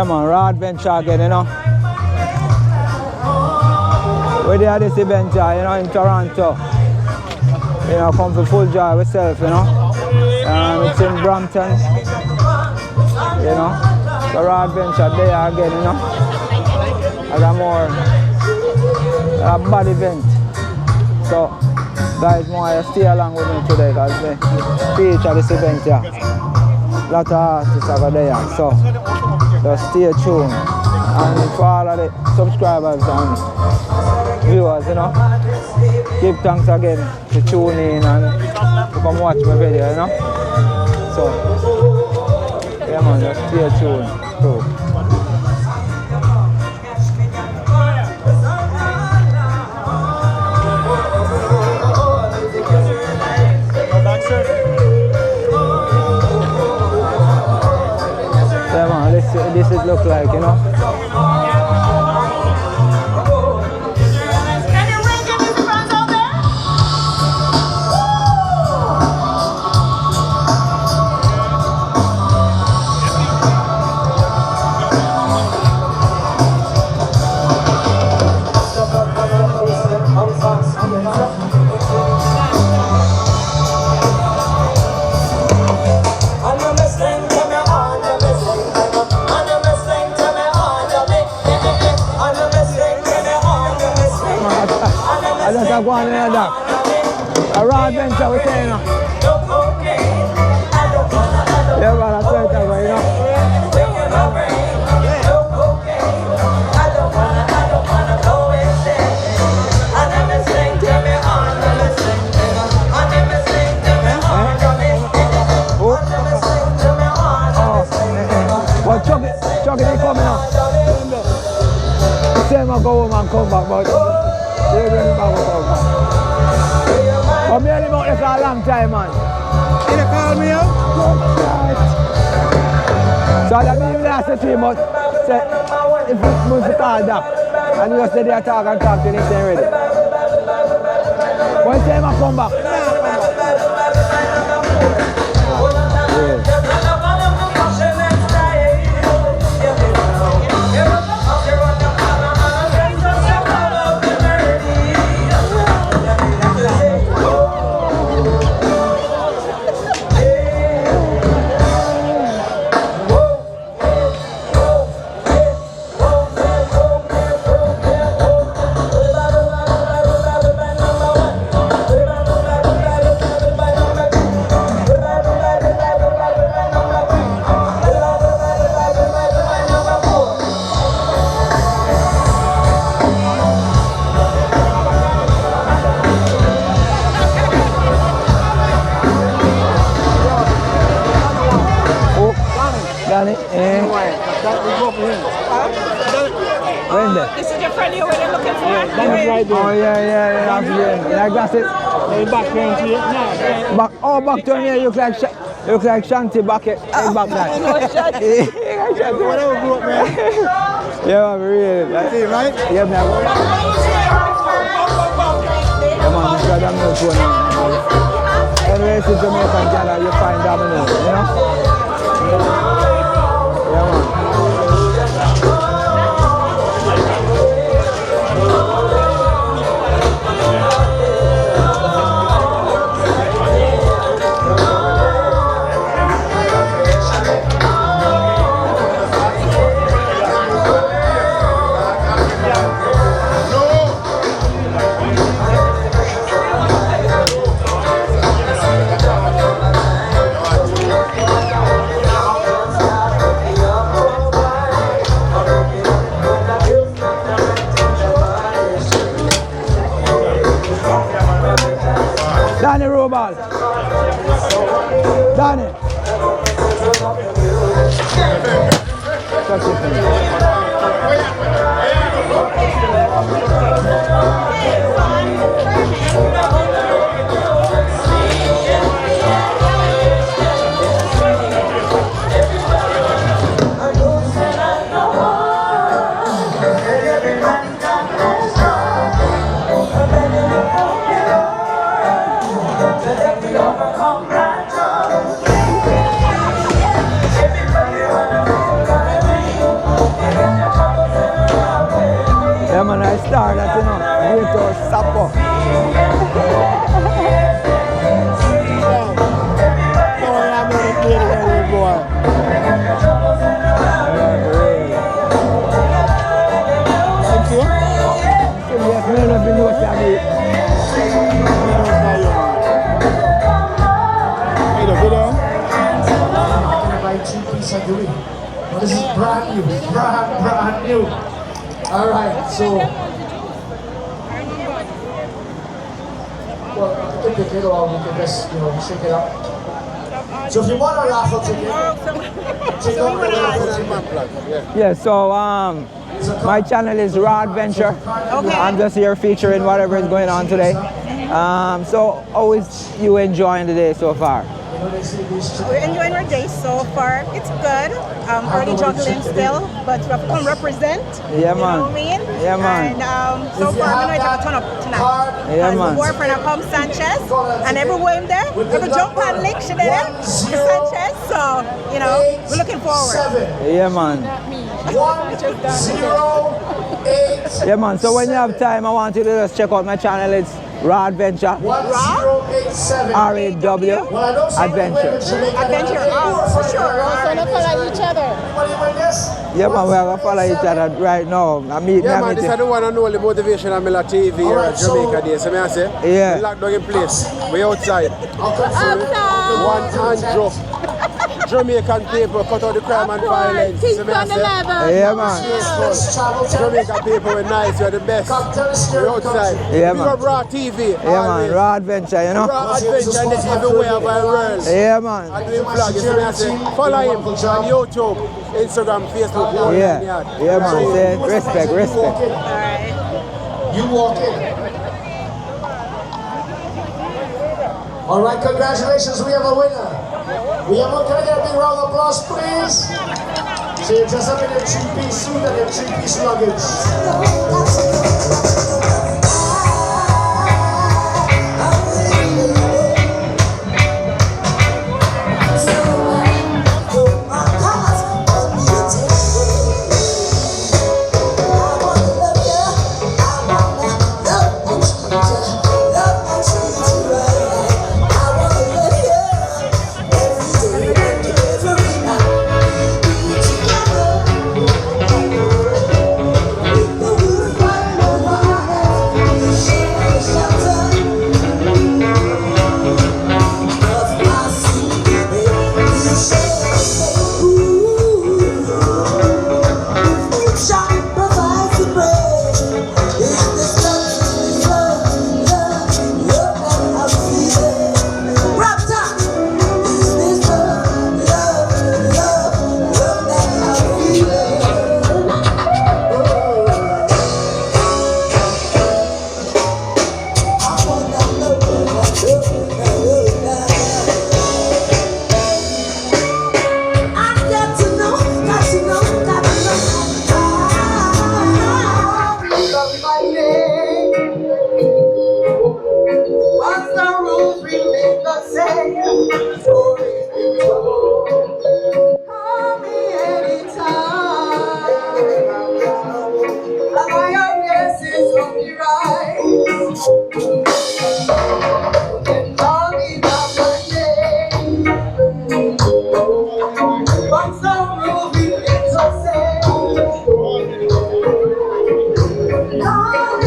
Yeah man, raw adventure again, you know. We're there at this event, you know, in Toronto. You know, come for full joy myself, you know. It's in Brampton. You know. The raw adventure there again, you know. As a more bad event. So guys, more stay along with me today because we feature this event here. A lot of artists over there. So just stay tuned. And for all of the subscribers and viewers, you know, give thanks again to tune in and to come watch my video, you know. So, yeah man, just stay tuned too. Yeah man, this it look like, you know. Go on in there. A raw adventure we say, you know. Yeah, man, that's right, you know. Well, Chucky, they coming up. Same I go home and come back, but they're going back. But me and him out there for a long time, man. You don't call me out? So that means I said to him, but say, if you move to call that, and you just say they talk and talk to him, he's ready. When time I come back? This is your friend you were looking for? Right there. Oh yeah, I got it. Back turn to you. Back turn here. You look like Shanti back there. Back there. Whatever grew up, man. Yeah, man, really. That's it, right? Yeah, man. Yeah, man, this guy Domino phone. Anyway, it's in Jamaican Ghana, you find Domino, you know? Yeah, man. Danny Robal. Danny. star that, you know, great old Sapo. This is brand new, brand new. All right, so well, take the kid off. We can just, you know, shake it up. So if you want a raffle ticket, check out the raffle ticket. Yeah, so my channel is Raw Adventure. Okay. I'm just here featuring whatever is going on today. So how is you enjoying the day so far? We're enjoying our day so far. It's good. Early juggling still, but we have come represent. Yeah, You man. know what I mean? Yeah, man. And so far, I'm going to take a ton up tonight. Yeah, and man. my boyfriend, I come Sanchez, and everywhere in there, every jump and lick, she did it. Sanchez, so, you know, we're looking forward. Yeah, man. 108. Yeah, man. So when you have time, I want you to just check out my channel. It's Raw Adventure. 1087. R-A-W Adventure. Adventure, for sure. So they follow each other. Yeah, man, we have to follow each other right now. I meet Yeah, me, man, this is the one and only motivation I'm on TV here at Jamaica Day. So I say, Yeah. we locked down in place. We outside. One hand drop. Jamaican people cut out the crime and violence. Think So on the level. Yeah, man. Jamaican people were nice, we're the best. We're outside. Yeah, We man. got Raw TV. Yeah, man. Raw Adventure, you know? Raw Adventure and it's everywhere by the world. Yeah, man. And we vlog, so I say, follow him on YouTube, Instagram, Facebook. Yeah. Yeah, man. Say, respect. All right. You walk in. All right, congratulations, we have a winner. We have a, can I get a big round of applause, please? So you're dressed up in your three-piece suit and your three-piece luggage.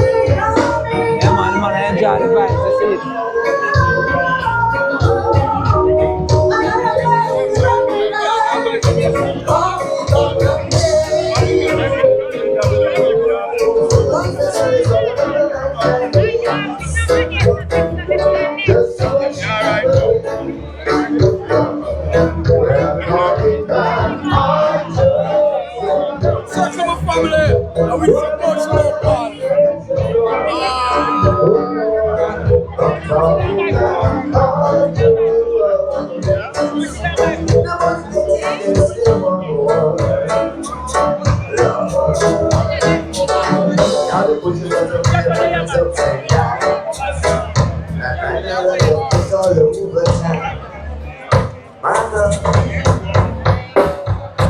Yeah, man, enjoy the vibes. That's it.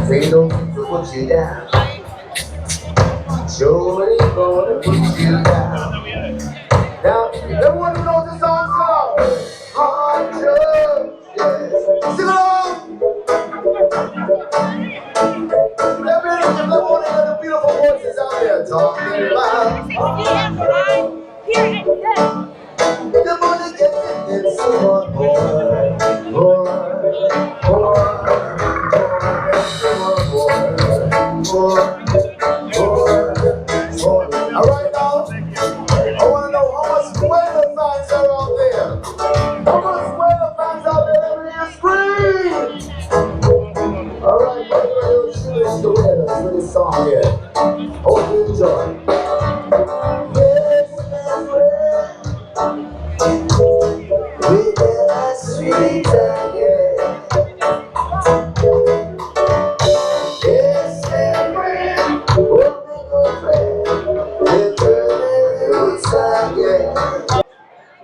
They don't put you down. Surely gonna put you The money getting so much more. Alright now, I want to know how much weather fans are out there. How much weather fans out there in the screen? Alright, by the way, you'll choose the weather for this song here. Hope you enjoy. Yes, we get a sweet again. Yes, we'll be good friends. We'll turn the roots again.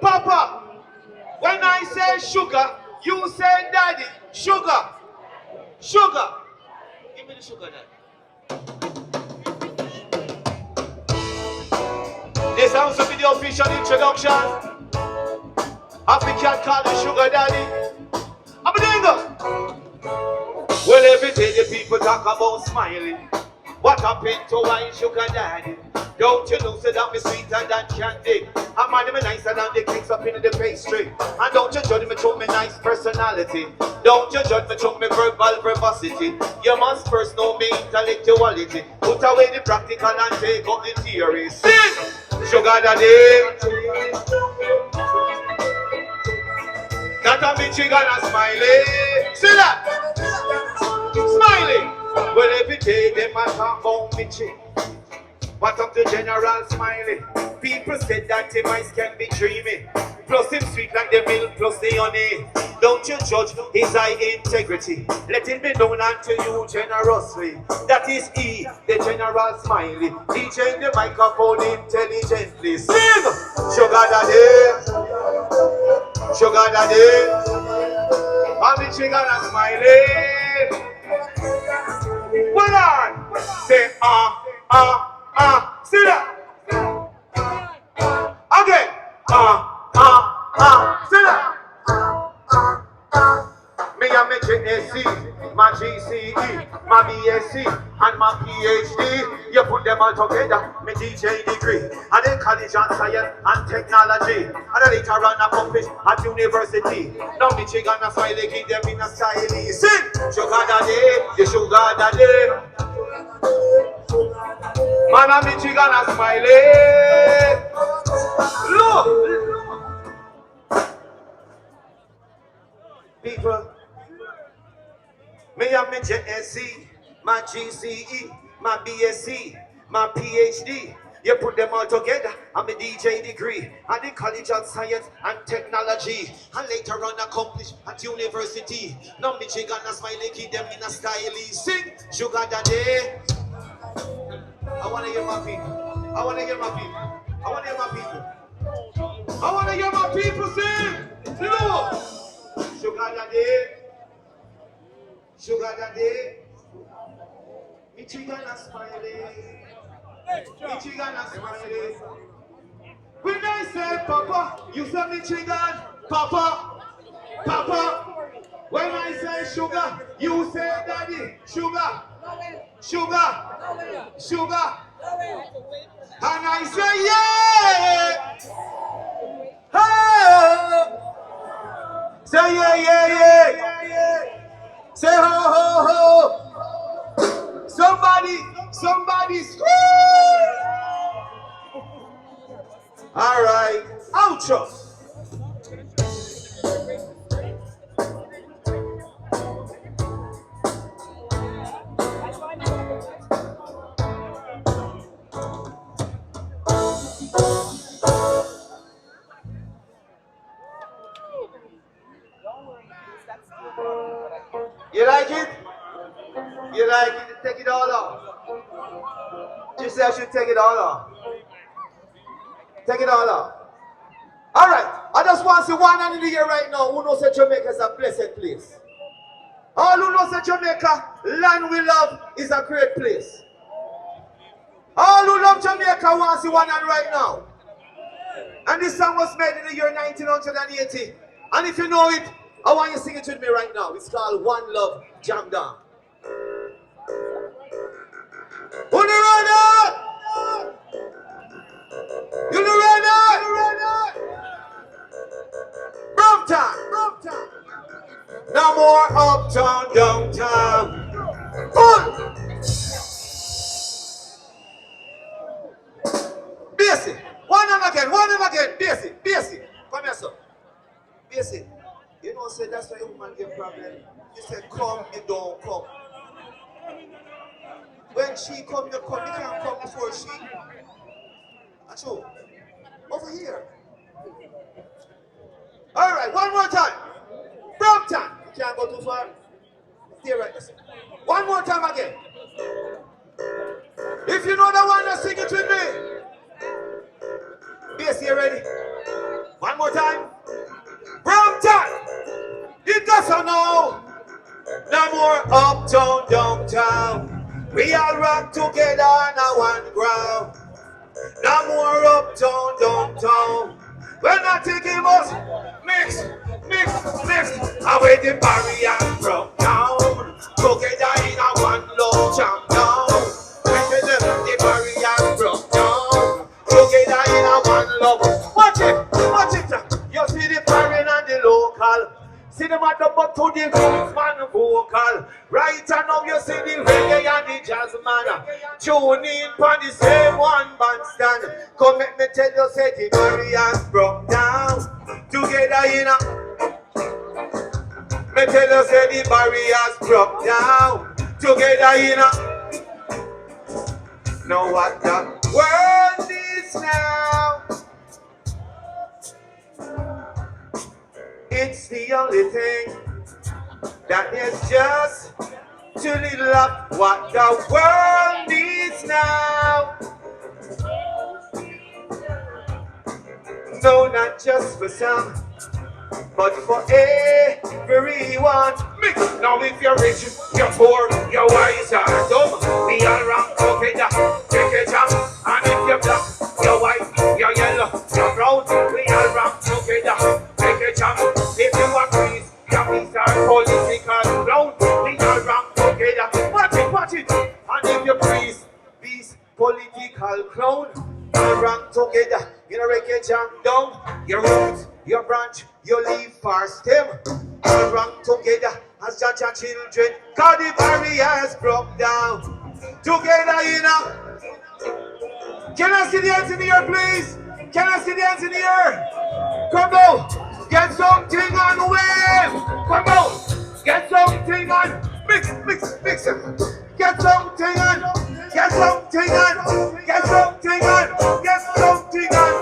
Papa, when I say sugar, you say daddy. Sugar. Sugar. Give me the sugar, daddy. This has to be the official introduction of the cat called the Sugar Daddy. I'm a dingo. Well, every day the people talk about smiling. What happened to my Sugar Daddy? Don't you know so that me sweeter than candy? I'm me nicer than the cakes up in the pastry. And don't you judge me through my nice personality. Don't you judge me through my verbal verbosity. You must first know me intellectuality. Put away the practical and take up the theory. Sing! Sugar Daddy. That a Michigan and Smiley. See that? Smiley. Well, every day they might talk about Michi. What up to General Smiley? People said that him eyes can be dreamy. Plus him sweet like the milk plus the honey. Don't you judge his high integrity. Let it be known unto you generously. That is he, the General Smiley. DJing the microphone intelligently. Sing! Sugar Daddy. Sugar Daddy. I'm the Michigan and Smiley. Well on. Say see that? Again. See that? Me and my JSC, my GCE, my BSc, and my PhD. You put them all together, my DJ degree. And then college and science and technology. And then later on accomplish at university. Now Michigan and Smiley give them in a style. Sing! Sugar Daddy, you Sugar Daddy. Man, I'm Michigan and Smiley. Look. People, me and my JSC, my GCE, my BSc, my PhD. You put them all together, I'm a DJ degree, and the College of Science and Technology, and later on accomplish at university. Now Michigan and Smiley keep them in a style. Sing, Sugar Daddy. I want to hear my people. I want to hear my people. I want to hear my people. I want to hear my people sing. Look. Sugar Daddy. Sugar Daddy. Michigan and Smiley. Michigan and Smiley. When I say Papa, you say Michigan. Papa. Papa. When I say sugar, you say Daddy. Sugar. Sugar. Sugar. And I say yeah. Hey. Say yeah. Say ho ho ho. Somebody scream. All right. Outro. You like it? You like it? Take it all off. Just say I should take it all off. Take it all off. Alright, I just want to see one hand in the air right now who knows that Jamaica is a blessed place. All who knows that Jamaica, land we love, is a great place. All who love Jamaica want to see one hand right now. And this song was made in the year 1980. And if you know it, I want you to sing it with me right now. It's called One Love Jam Down. You the runner? them again. Basie. Come here, sir. Basie. You know, say that's why your woman get problem. You say, come, you don't come. When she come, you come. You can't come before she. Achoo. Over here. All right, one more time. Brampton. You can't go too far. Stay right there. One more time again. If you know the one, just sing it with me. Basie, you ready? One more time. Brampton. It doesn't know. No more uptown, downtown. We all rock together on a one ground. No more uptown, downtown. We're not taking us. Mix. Away the barrier broke down. Together in a one love jam down. The barrier broke down. Together in a one love. Watch it. You see the foreign and the local. See them at the butt to the man vocal. Right now you see the reggae and the jazz man. Tune in for the same one bandstand. Come make me tell you, say the barriers broke down. Together in a. Me tell you, say the barriers broke down. Together in a. Know what the world needs now. It's the only thing that is just too little of what the world needs now. No, not just for some, but for everyone. Mix. Now if you're rich, you're poor, you're wise or dumb, we all rock together, take it up. And if you're black, you're white, you're yellow, you're brown, we all rock together, take it up. If you are peace, your peace are political clown, we all rock together. Watch it. And if you're peace, political clown, all rock together. You know, reggae jam down, your roots, your branch, your leaf or stem, all rock together as Jaja children. Cause the barriers broke down. Together, you know. Can I see the hands in the air, please? Can I see the hands in the air? Come on. Get something on the wave. Come on. Get something on. Mix. Get something on. Get something on. Get something on. Get something on.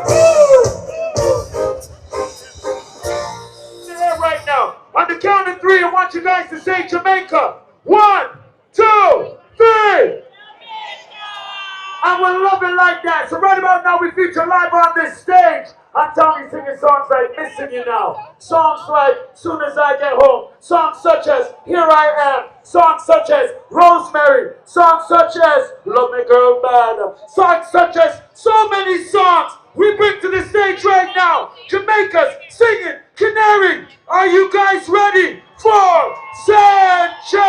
Yeah, right now. On the count of three, I want you guys to say Jamaica. 1, 2, 3. And we're loving like that. So right about now, we feature live on this stage. I'm telling you, singing songs like Missing You Now. Songs like Soon As I Get Home. Songs such as Here I Am. Songs such as Rosemary. Songs such as Love Me Girl Bad. Songs such as so many songs we bring to the stage right now. Jamaica's singing Canary. Are you guys ready for Sanchez?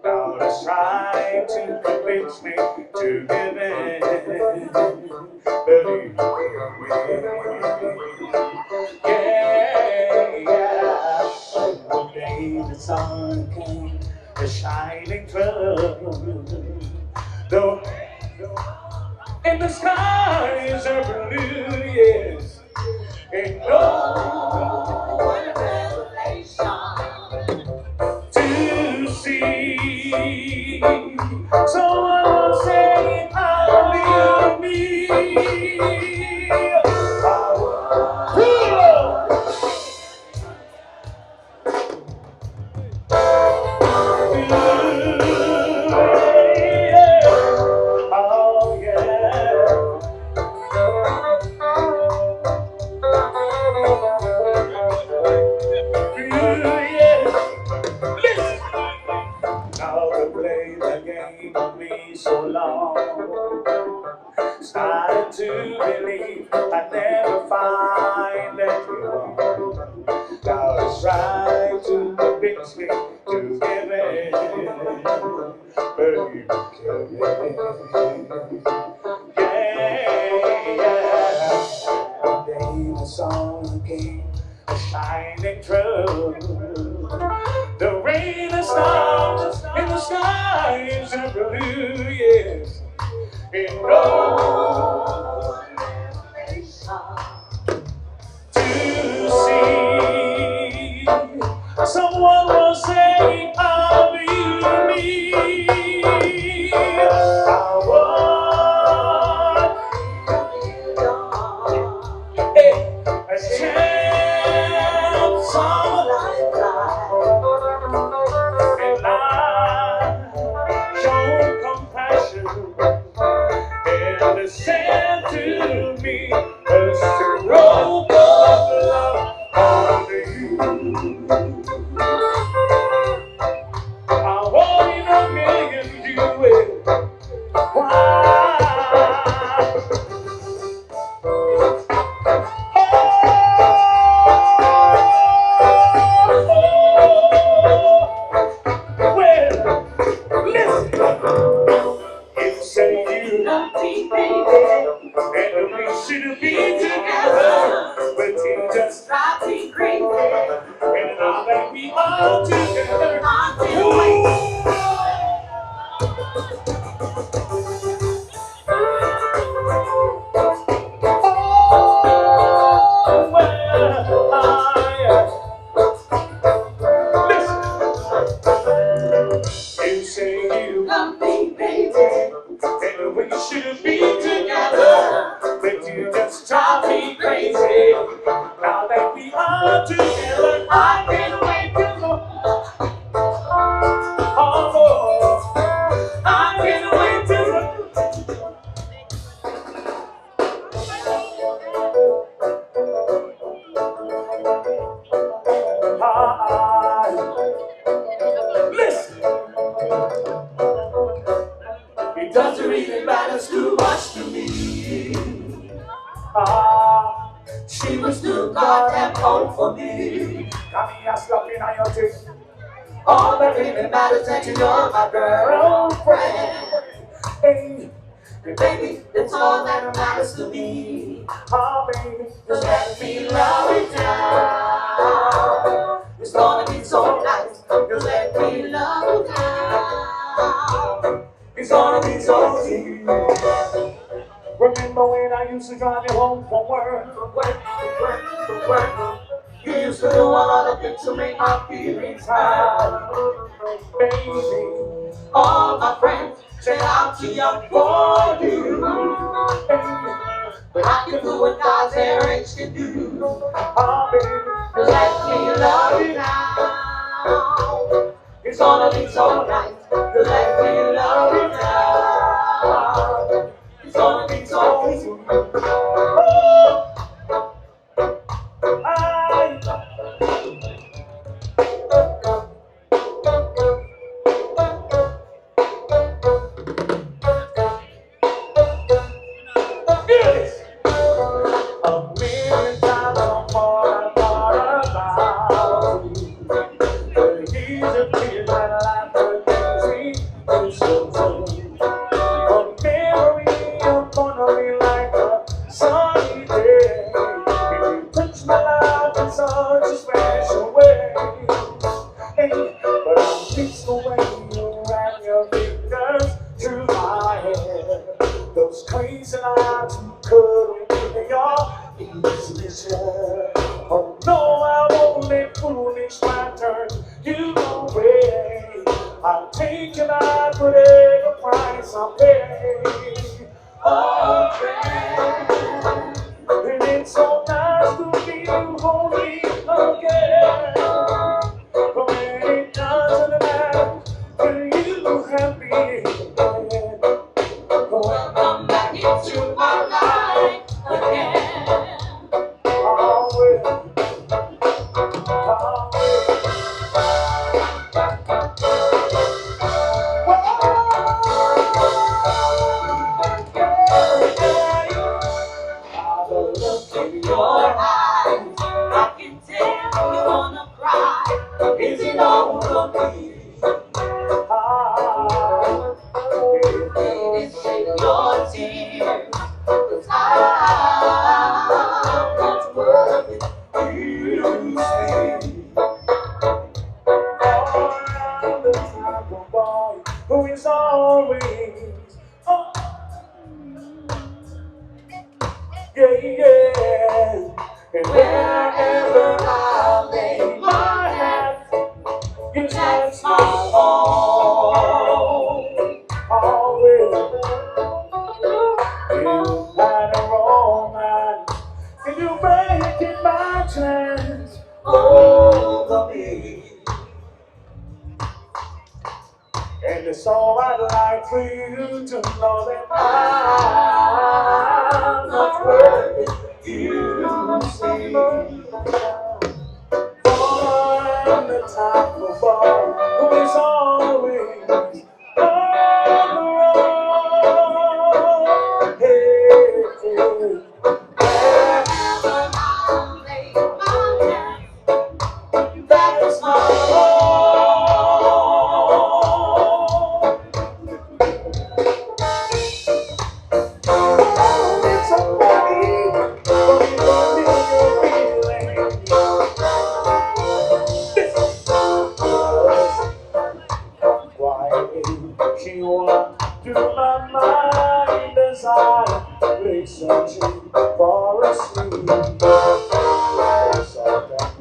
Now let's try to convince me to give in. Believe me. Yeah. One day the sun came, shining through. Though in the skies are blue, yes, and no revelation to see. Someone will say, I'll leave me. So long, started to believe I'd never find anyone. Now it's right to convince me to give in, but you kill me. Yeah. One day the sun came shining through. The rain and stars in the skies are blue, yes. And no to see. Someone will say, I'll be me. I want a chance of a lifetime. And I show compassion. And they said to me, it's the rope of love only you. I want a million you will. Why? Should be together, but you just drive me crazy. And now that we are together, I can't wait. Oh, well, listen. You say you love me, baby, and we should be together. But you just drive me crazy. Now that we are together, I can't wait to go. Oh, I can't wait to go. Listen. It doesn't really matter too much to me. She was too goddamn old for me. Got me a slapping on your teeth. All that really matters is that you're my girlfriend. Hey, baby, that's all that matters to me. Oh, baby, just let me love you down. It's gonna be so nice. Just let me love you down. It's gonna be so sweet. Remember when I used to drive you home from work? You used to do all the things to make my feelings hurt. Baby, all my friends say I'm too young for you. But I can do what God's parents can do. Oh, baby, just let me love you now. It's gonna be so nice. Just let me love you now. It's gonna be so easy. He's a kid that I pleasure. Oh no, I won't let foolish my turn you away. I'll take you back whatever price I pay. Oh, friend, and it's so nice to be you hold me again. But when it doesn't matter, will you have me again? Welcome back into my life again. Oh, well. Is it over me? Baby, shake your tears. 'Cause I'm not worthy you see. Around the type of boy who is always on. Yeah. And wherever I lay my head, you touch my home. Always, you had a romance, and you break my chance over me. And it's all I'd like for you to know that I'm not worthy you see. I'm the type of boy who is always on the road. Hey, hey. Wherever I lay my head, that's my home. It's so funny, but you don't feel your feelings. She walked through my mind as I lay searching for a sleep. So that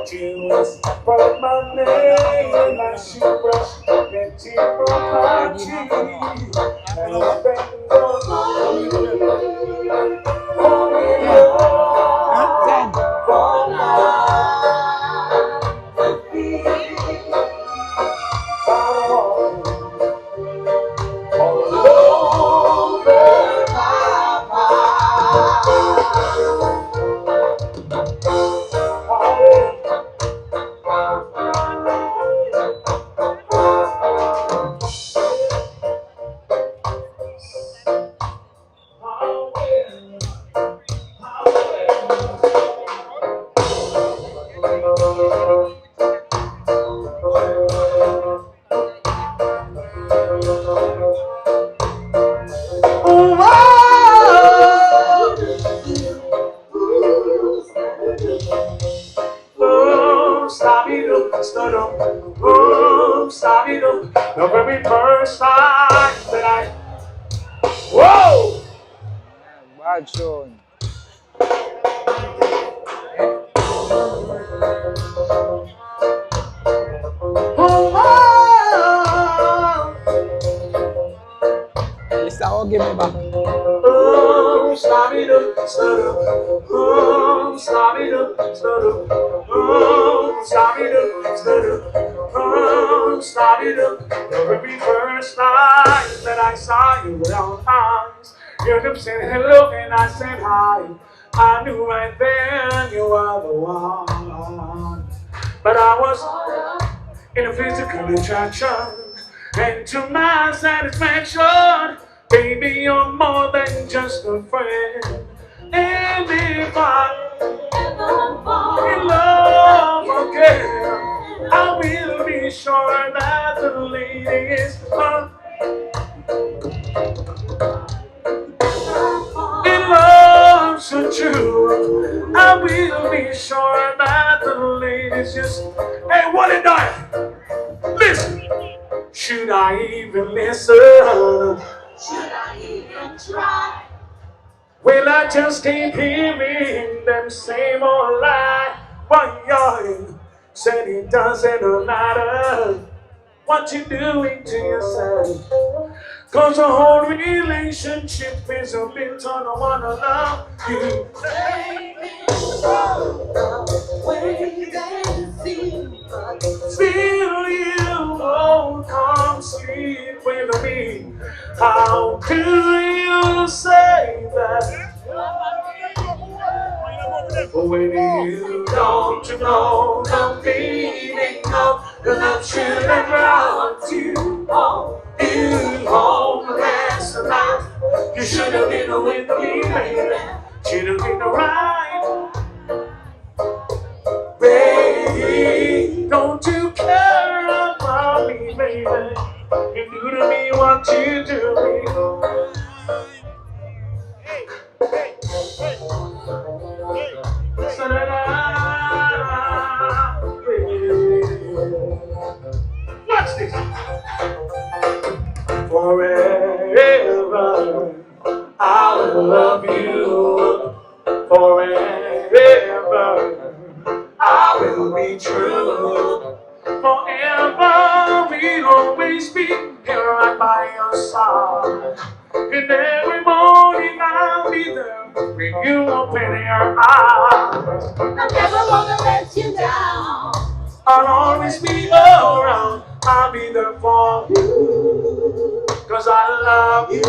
she whispered my name as she brushed the tear from my cheek. And then goes the very first time that I, whoa! Bad tune. Listen, oh, give me back. Stop it up, stop it up, stop it up. The very first time that I saw your brown eyes, you kept saying hello and I said hi. I knew right then you were the one. But I was in a physical attraction, and to my satisfaction, baby, you're more than just a friend. And if I ever fall in love again, I will be sure that the lady is mine. In love so true, I will be sure that the lady's just. Hey, what it done? Listen. Should I even listen? Should I even try? When Well, I just keep hearing them same old lie. One yard said it doesn't matter what you're doing to yourself. Cause the whole relationship is built on I wanna love you. Still you won't come sleep with me. How do you say that? When you don't know the meaning of the love should have brought you home. You homeless life. You should have been with me, baby. Should have been right. Baby, don't you care about me, baby? You do to me what you do to me. Watch this. Forever, I will love you. Forever, I will be true. Forever, we'll always be here right by your side. And every morning I'll be there when you open your eyes. I never wanna let you down. I'll always be around. I'll be there for you. Cause I love you.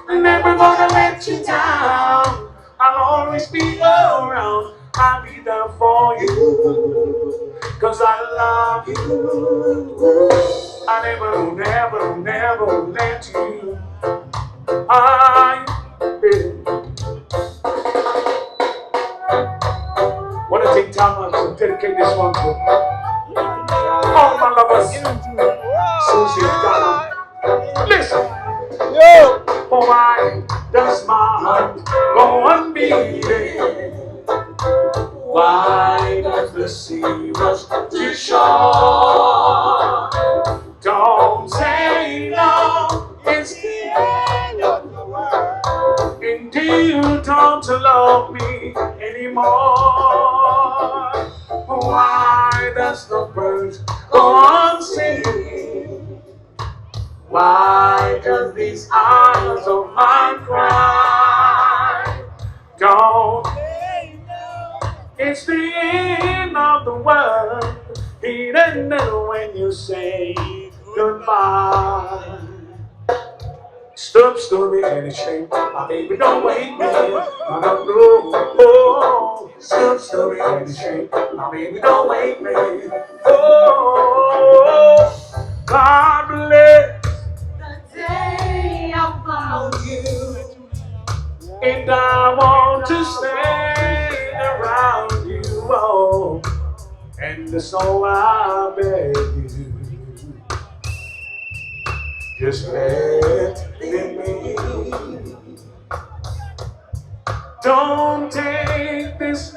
I never wanna let you down. I'll always be around. I'll be there for you. Cause I love you. I never let you. I want to take time to dedicate this one to all my lovers. Susie Donna. Listen. Yo. Why does my heart go on beating? Why does the sea rush to shore? Don't say no, it's the end of the world. Indeed, you don't love me anymore. Why does the birds go on singing? Why does these eyes of mine cry? Don't say no, it's the end of the world. He doesn't know when you say goodbye. Stop story and it's shame. My baby don't wait me. I don't know. Oh, stop story and it's shame. My baby don't wait me. Oh, God bless the day I found you. And I want to stay around you. Oh, and so I beg you. Just let me. Don't take this.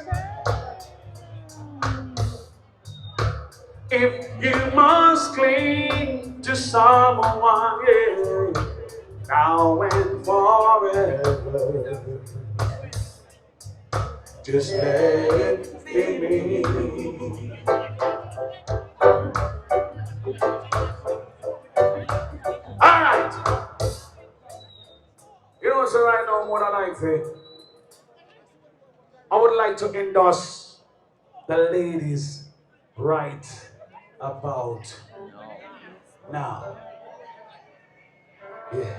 If you must cling to someone, yeah, now and forever, just let me. Alright. You know what's right now more than I think? I would like to endorse the ladies right about now. Yeah.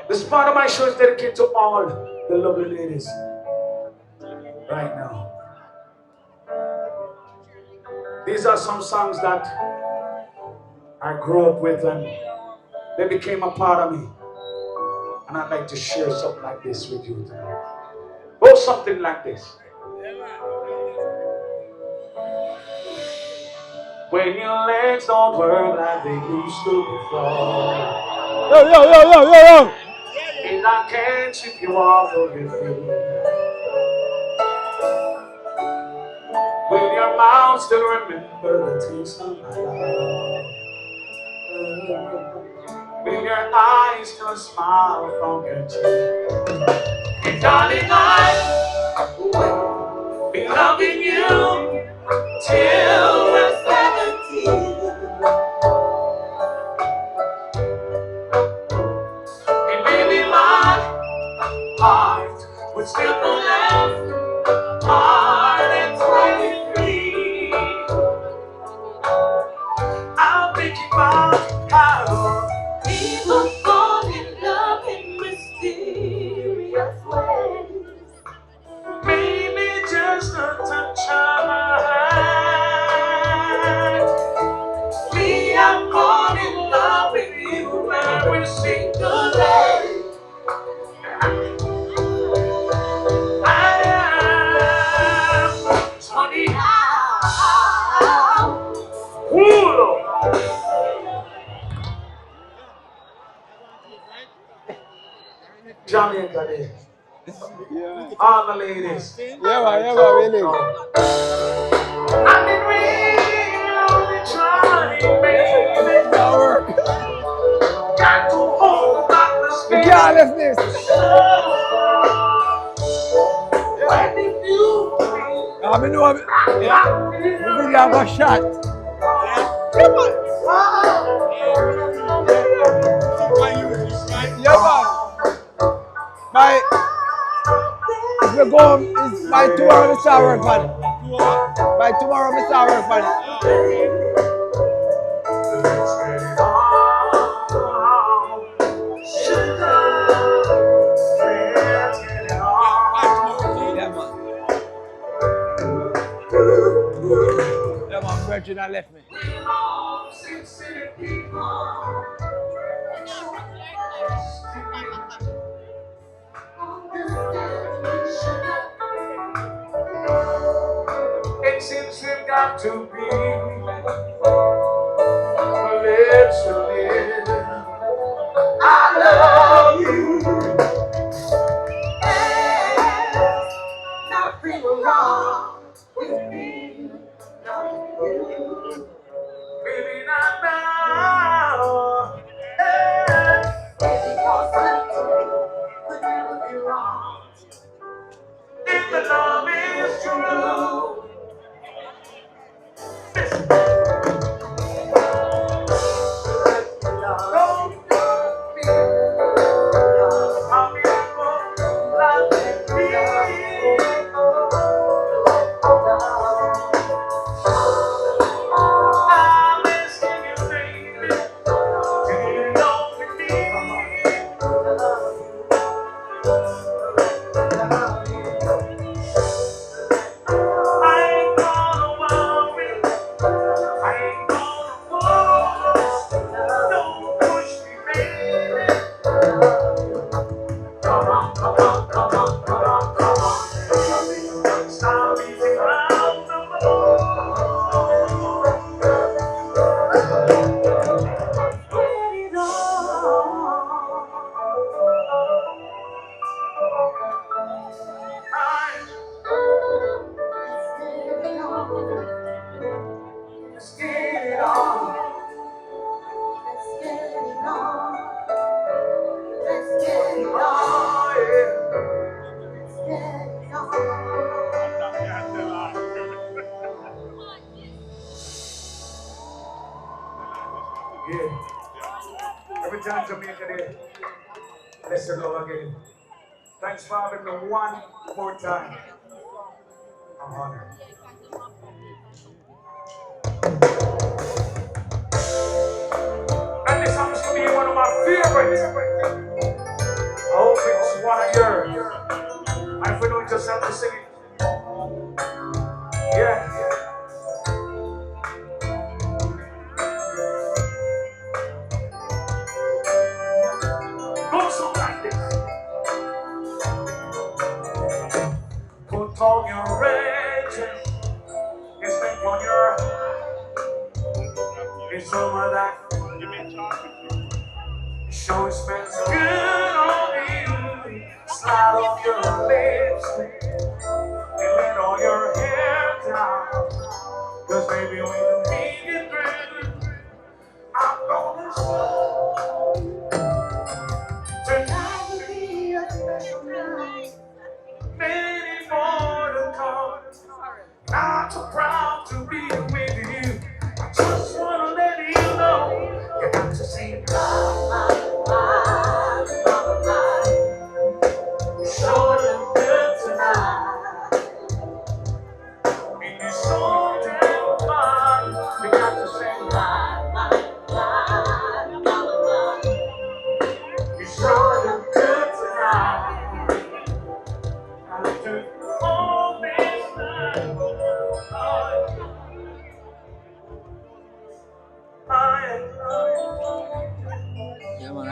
This part of my show is dedicated to all the lovely ladies right now. These are some songs that I grew up with and they became a part of me. And I'd like to share something like this with you tonight. Or something like this. When your legs don't work like they used to before. Yo. And I can't sweep you off of your feet. When your mouth still remember the taste of my love. with your eyes to smile from your cheek. And darling, I will be loving you till we're 70. And maybe my heart would still go left hard at 23. I'm thinking about how people fall in love in mysterious ways. Maybe just a touch of a hand. Me, I'm falling in love with you every single day. I am 20 now. Cool. Jamaica Day. Yeah. All the ladies. Yeah, really. I've been really trying, baby. That work. Got to hold back the The spirit. carelessness. When did you I know it. Yeah. The video got shot. Yeah, man. If we go, it's by tomorrow we start work on it. By tomorrow we start work on it. Yeah, man. Yeah, man. Virgin left me. It seems we've got to be live to live. I love you. There's nothing wrong with me. Baby, not now. Baby, cause could never be wrong. If the love is true. Every time Jamaica Day, let's love again. Thanks for having me one more time. I'm honored. And this happens to be one of my favorites. I hope it's one of yours. And if we don't just have to sing it. Yeah. Go so like this. Put on your edges. It's been on your. It's over that. Show it smells good on you. Slide off your lips and let all your hair down. Cause baby, when you make it through, I'm gonna show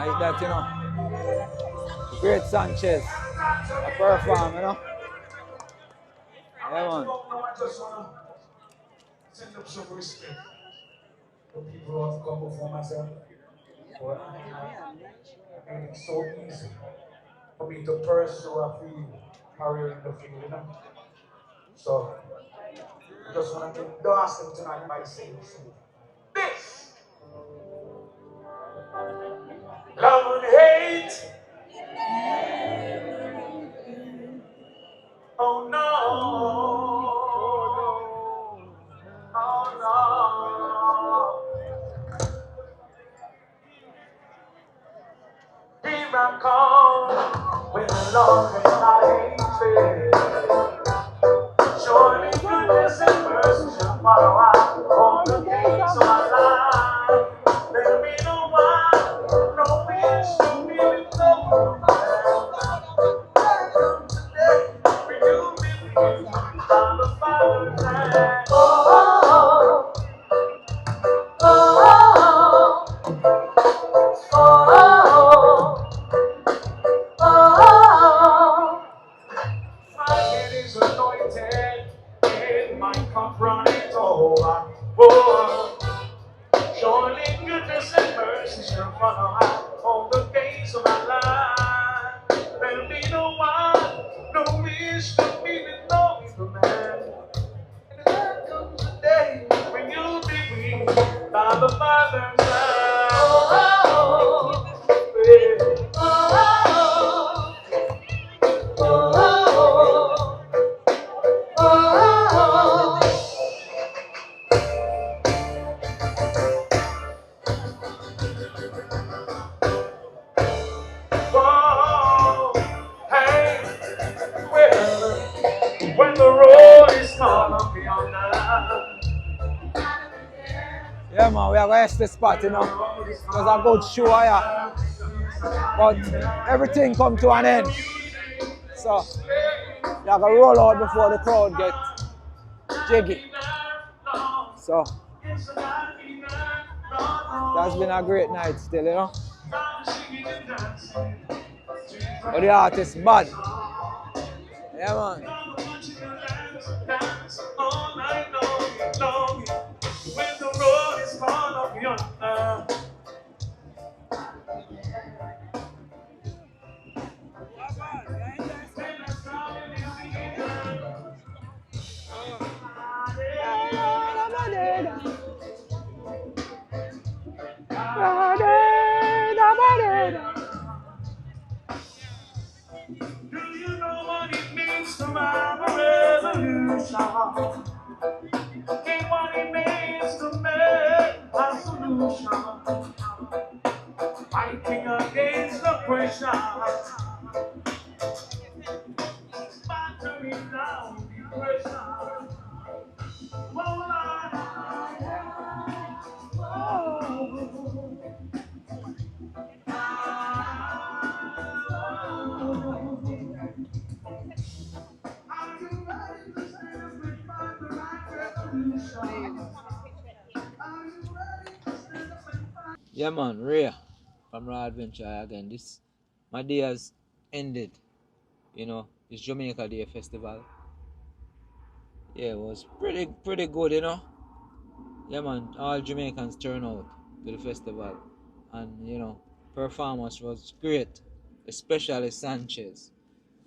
like that, you know. Great Sanchez. A perform, you know. Yeah, man. I just want to send up some respect for people who have come before myself. But I mean, it's so easy for me to pursue a field, career in the field, you know. So, I just want to endorse them tonight by saying this. Love and hate. Oh no. Oh no. Here I come with love and not hatred. Surely goodness and mercy shall follow us all the days of our life. There'll be no one, no wish to be with no welcome today, for you be with on the Father's hand. Oh, oh, oh, oh, oh, oh. My head is anointed, and my cup runneth over. Oh, surely goodness and mercy shall follow us all the days of my life. There'll be no one, no wish to be with no evil man. And there comes a day when you'll be with by the Father's side. Oh, yeah. Oh, oh, oh, oh. Whoa, hey, when the road is gonna be on the Yeah, man, we are going to rest the spot, you know. It was a good show, yeah. But everything come to an end. So, we are going to roll out before the crowd get jiggy. So, that's been a great night still, you know. But the artist bad. Yeah, man. when the road is gonna be on the Do you know what it means to have a revolution? And what it means to make a solution? Fighting against the pressure. Battering down depression. Yeah, man, Rhea from Raw Adventure again. This, my day has ended. You know, it's Jamaica Day Festival. Yeah, it was pretty good, you know. Yeah, man, all Jamaicans turn out to the festival, and you know, performance was great, especially Sanchez.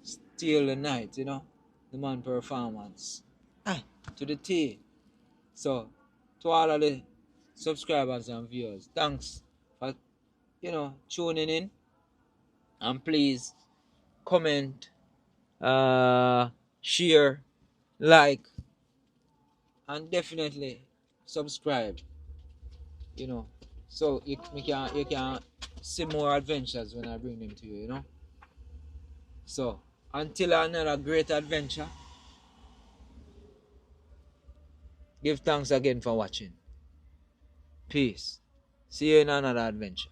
Steal the night, you know, the man performance. To the T. So, to all of the subscribers and viewers, thanks for, you know, tuning in, and please comment, share, like, and definitely subscribe. You know, so you can see more adventures when I bring them to you. You know. So until another great adventure, give thanks again for watching. Peace. See you in another adventure.